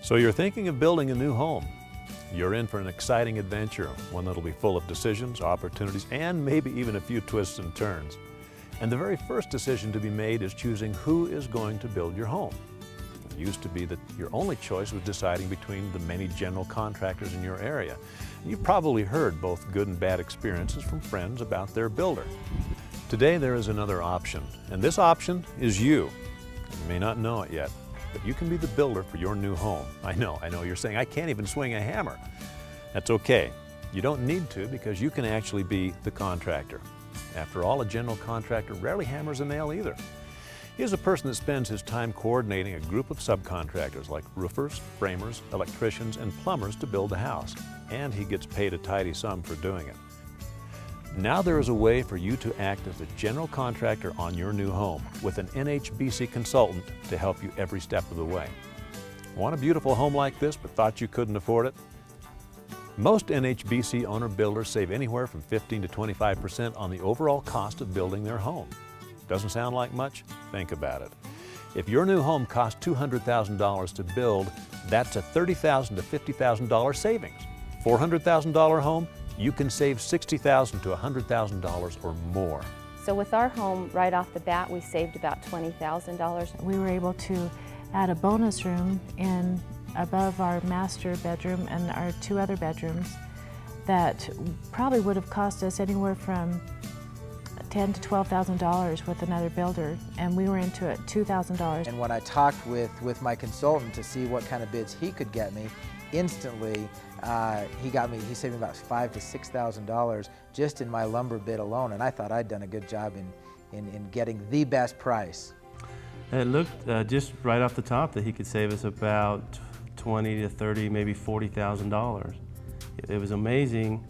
So you're thinking of building a new home. You're in for an exciting adventure, one that'll be full of decisions, opportunities, and maybe even a few twists and turns. And the very first decision to be made is choosing who is going to build your home. It used to be that your only choice was deciding between the many general contractors in your area. You've probably heard both good and bad experiences from friends about their builder. Today there is another option, and this option is you. You may not know it yet, but you can be the builder for your new home. I know, you're saying, I can't even swing a hammer. That's okay. You don't need to, because you can actually be the contractor. After all, a general contractor rarely hammers a nail either. He is a person that spends his time coordinating a group of subcontractors like roofers, framers, electricians, and plumbers to build the house, and he gets paid a tidy sum for doing it. Now there is a way for you to act as a general contractor on your new home with an NHBC consultant to help you every step of the way. Want a beautiful home like this but thought you couldn't afford it? Most NHBC owner-builders save anywhere from 15 to 25% on the overall cost of building their home. Doesn't sound like much? Think about it. If your new home costs $200,000 to build, that's a $30,000 to $50,000 savings. $400,000 home, you can save $60,000 to $100,000 or more. So with our home, right off the bat, we saved about $20,000. We were able to add a bonus room in above our master bedroom and our two other bedrooms that probably would have cost us anywhere from $10,000 to $12,000 with another builder, and we were into it $2,000. And when I talked with my consultant to see what kind of bids he could get me, instantly he saved me about $5,000 to $6,000 just in my lumber bid alone, and I thought I'd done a good job in getting the best price. It looked just right off the top that he could save us about $20,000 to $30,000, maybe $40,000. It was amazing.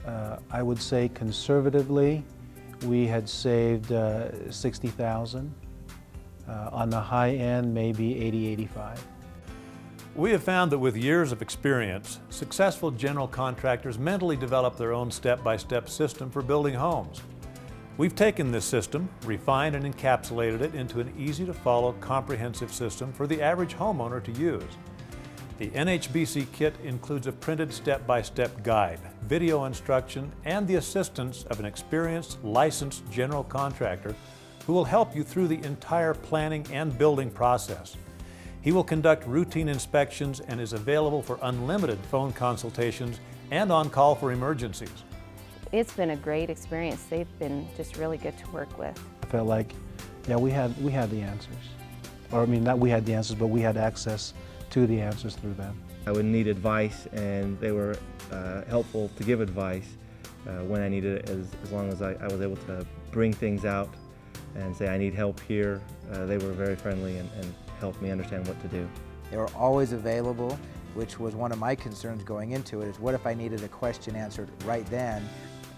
I would say conservatively, we had saved $60,000. On the high end, maybe $80,000, $85,000. We have found that with years of experience, successful general contractors mentally develop their own step-by-step system for building homes. We've taken this system, refined and encapsulated it into an easy-to-follow, comprehensive system for the average homeowner to use. The NHBC kit includes a printed step-by-step guide, video instruction, and the assistance of an experienced, licensed general contractor who will help you through the entire planning and building process. He will conduct routine inspections and is available for unlimited phone consultations and on call for emergencies. It's been a great experience. They've been just really good to work with. I felt like, yeah, we had the answers. Or I mean, not we had the answers, but we had access to the answers through them. I would need advice, and they were helpful to give advice when I needed it, as long as I was able to bring things out and say I need help here. They were very friendly and helped me understand what to do. They were always available, which was one of my concerns going into it, is what if I needed a question answered right then,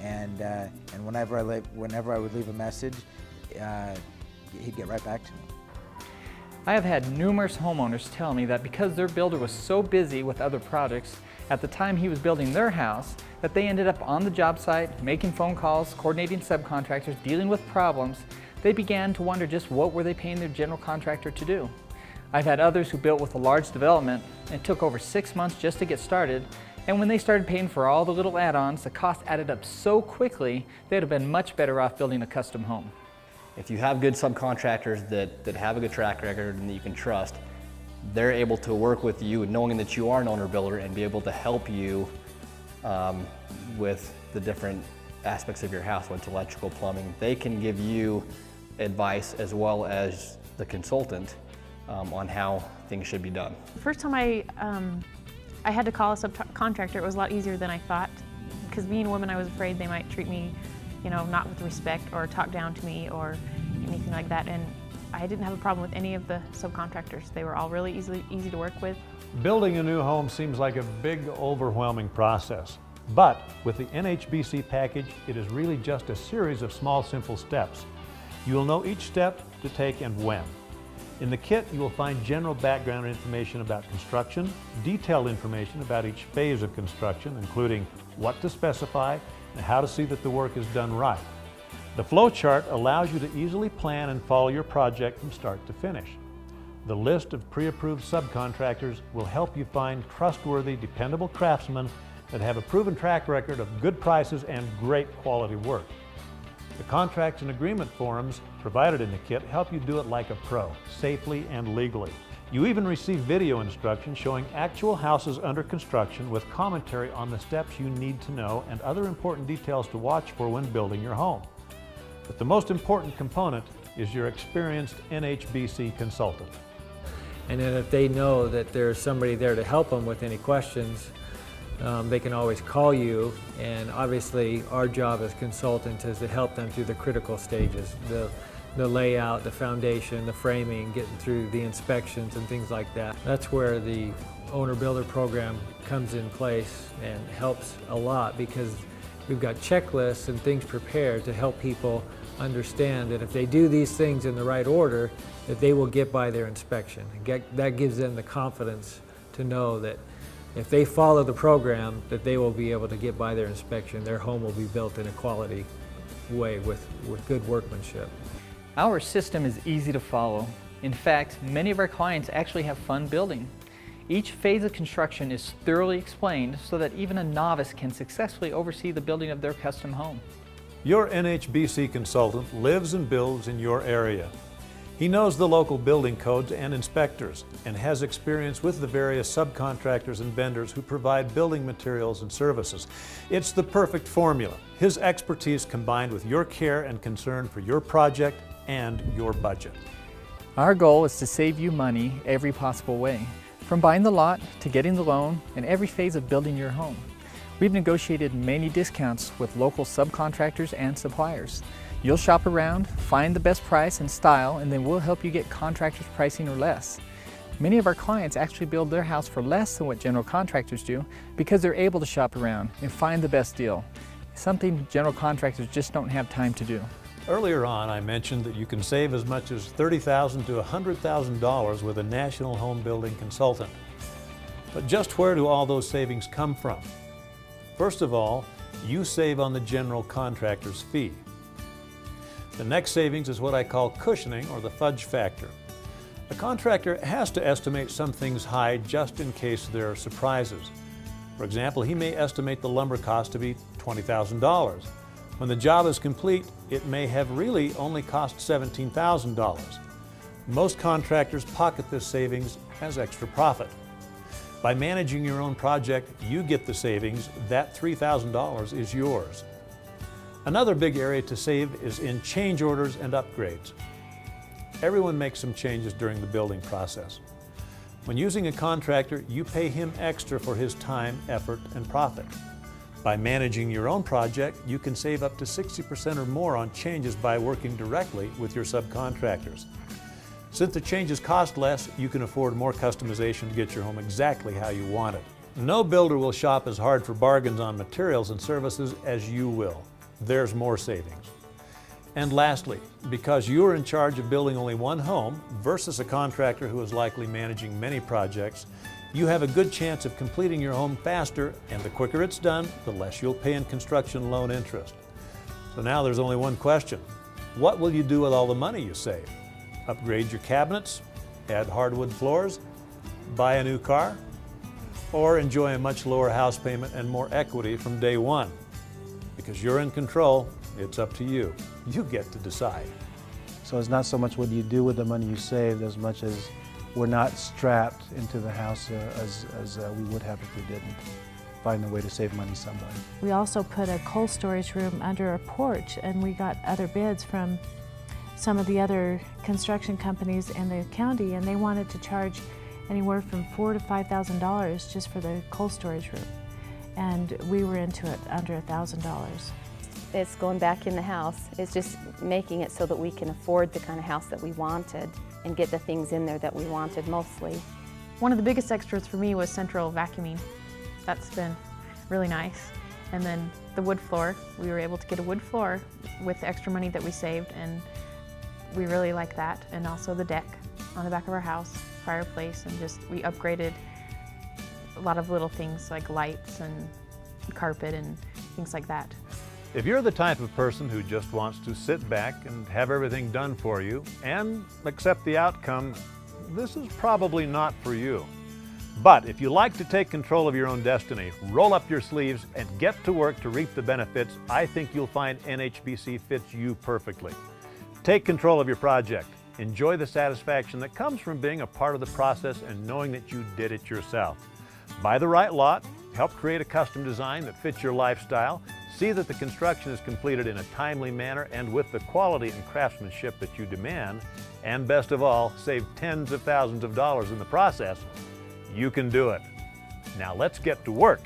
and whenever I would leave a message, he'd get right back to me. I have had numerous homeowners tell me that because their builder was so busy with other projects at the time he was building their house, that they ended up on the job site, making phone calls, coordinating subcontractors, dealing with problems. They began to wonder just what were they paying their general contractor to do. I've had others who built with a large development and it took over 6 months just to get started, and when they started paying for all the little add-ons, the cost added up so quickly they'd have been much better off building a custom home. If you have good subcontractors that have a good track record and that you can trust, they're able to work with you knowing that you are an owner builder and be able to help you with the different aspects of your house, whether it's electrical, plumbing. They can give you advice as well as the consultant on how things should be done. The first time I had to call a subcontractor, it was a lot easier than I thought, because being a woman, I was afraid they might treat me, not with respect or talk down to me or anything like that. And I didn't have a problem with any of the subcontractors. They were all really easy to work with. Building a new home seems like a big, overwhelming process. But with the NHBC package, it is really just a series of small, simple steps. You will know each step to take and when. In the kit, you will find general background information about construction, detailed information about each phase of construction, including what to specify and how to see that the work is done right. The flow chart allows you to easily plan and follow your project from start to finish. The list of pre-approved subcontractors will help you find trustworthy, dependable craftsmen that have a proven track record of good prices and great quality work. The contracts and agreement forms provided in the kit help you do it like a pro, safely and legally. You even receive video instructions showing actual houses under construction with commentary on the steps you need to know and other important details to watch for when building your home. But the most important component is your experienced NHBC consultant. And then if they know that there's somebody there to help them with any questions, they can always call you. And obviously our job as consultants is to help them through the critical stages, the layout, the foundation, the framing, getting through the inspections and things like that. That's where the owner-builder program comes in place and helps a lot, because we've got checklists and things prepared to help people understand that if they do these things in the right order, that they will get by their inspection. That gives them the confidence to know that if they follow the program, that they will be able to get by their inspection. Their home will be built in a quality way with good workmanship. Our system is easy to follow. In fact, many of our clients actually have fun building. Each phase of construction is thoroughly explained so that even a novice can successfully oversee the building of their custom home. Your NHBC consultant lives and builds in your area. He knows the local building codes and inspectors and has experience with the various subcontractors and vendors who provide building materials and services. It's the perfect formula. His expertise combined with your care and concern for your project and your budget. Our goal is to save you money every possible way, from buying the lot to getting the loan and every phase of building your home. We've negotiated many discounts with local subcontractors and suppliers. You'll shop around, find the best price and style, and then we'll help you get contractors' pricing or less. Many of our clients actually build their house for less than what general contractors do because they're able to shop around and find the best deal, something general contractors just don't have time to do. Earlier on, I mentioned that you can save as much as $30,000 to $100,000 with a national home building consultant. But just where do all those savings come from? First of all, you save on the general contractor's fee. The next savings is what I call cushioning, or the fudge factor. A contractor has to estimate some things high just in case there are surprises. For example, he may estimate the lumber cost to be $20,000. When the job is complete, it may have really only cost $17,000. Most contractors pocket this savings as extra profit. By managing your own project, you get the savings. That $3,000 is yours. Another big area to save is in change orders and upgrades. Everyone makes some changes during the building process. When using a contractor, you pay him extra for his time, effort, and profit. By managing your own project, you can save up to 60% or more on changes by working directly with your subcontractors. Since the changes cost less, you can afford more customization to get your home exactly how you want it. No builder will shop as hard for bargains on materials and services as you will. There's more savings. And lastly, because you're in charge of building only one home versus a contractor who is likely managing many projects, you have a good chance of completing your home faster, and the quicker it's done, the less you'll pay in construction loan interest. So now there's only one question. What will you do with all the money you save? Upgrade your cabinets, add hardwood floors, buy a new car, or enjoy a much lower house payment and more equity from day one? Because you're in control, it's up to you. You get to decide. So it's not so much what you do with the money you saved as much as we're not strapped into the house as we would have if we didn't find a way to save money some way. We also put a cold storage room under a porch, and we got other bids from some of the other construction companies in the county, and they wanted to charge anywhere from $4,000 to $5,000 just for the cold storage room. And we were into it under $1,000. It's going back in the house. It's just making it so that we can afford the kind of house that we wanted and get the things in there that we wanted mostly. One of the biggest extras for me was central vacuuming. That's been really nice. And then the wood floor, we were able to get a wood floor with the extra money that we saved, and we really like that. And also the deck on the back of our house, fireplace, and just we upgraded a lot of little things like lights and carpet and things like that. If you're the type of person who just wants to sit back and have everything done for you and accept the outcome, this is probably not for you. But if you like to take control of your own destiny, roll up your sleeves and get to work to reap the benefits, I think you'll find NHBC fits you perfectly. Take control of your project. Enjoy the satisfaction that comes from being a part of the process and knowing that you did it yourself. Buy the right lot, help create a custom design that fits your lifestyle, see that the construction is completed in a timely manner and with the quality and craftsmanship that you demand, and best of all, save tens of thousands of dollars in the process. You can do it. Now let's get to work.